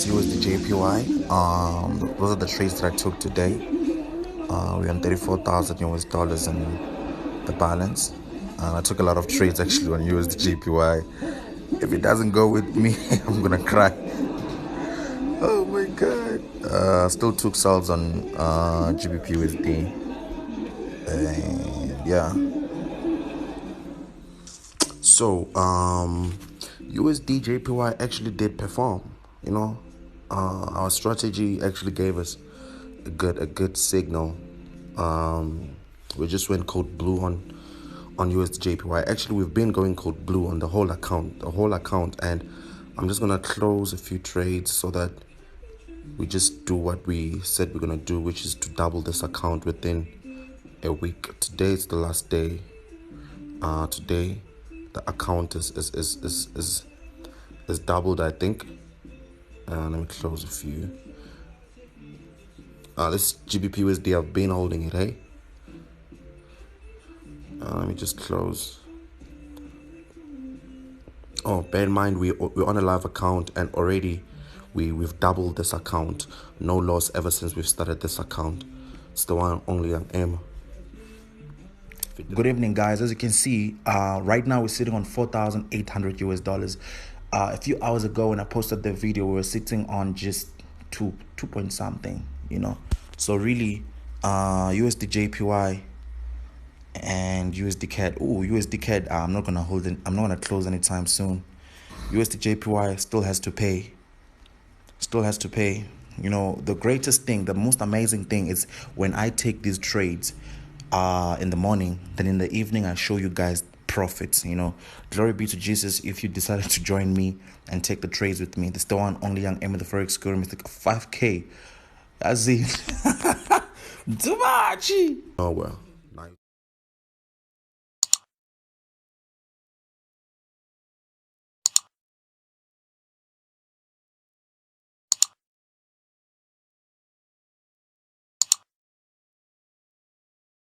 USDJPY. Those are the trades that I took today. We're on 34,000 US dollars in the balance. I took a lot of trades actually on USDJPY. If it doesn't go with me, I'm gonna cry. Oh my god. Still took sales on GBP USD. And yeah. So USDJPY actually did perform. Our strategy actually gave us a good signal. We just went code blue on USDJPY. Actually, we've been going code blue on the whole account, and I'm just gonna close a few trades so that we just do what we said we're gonna do, which is to double this account within a week. Today is the last day. Today the account is doubled, I think. Let me close a few. This GBP USD, I've been holding it, hey? Let me just close. Oh, bear in mind, we're on a live account, and already we've doubled this account. No loss ever since we've started this account. It's the one only on M. Good evening, guys. As you can see, right now we're sitting on 4,800 US dollars. A few hours ago when I posted the video, we were sitting on just two point something, So really, USDJPY and USD USD I'm not gonna hold it. I'm not gonna close anytime soon. USDJPY still has to pay. The greatest thing, the most amazing thing is when I take these trades in the morning, then in the evening I show you guys profits. Glory be to Jesus if you decided to join me and take the trades with me. This is the one only young M, the Forex guru, Mr. 5K. That's it. Too much. Oh well.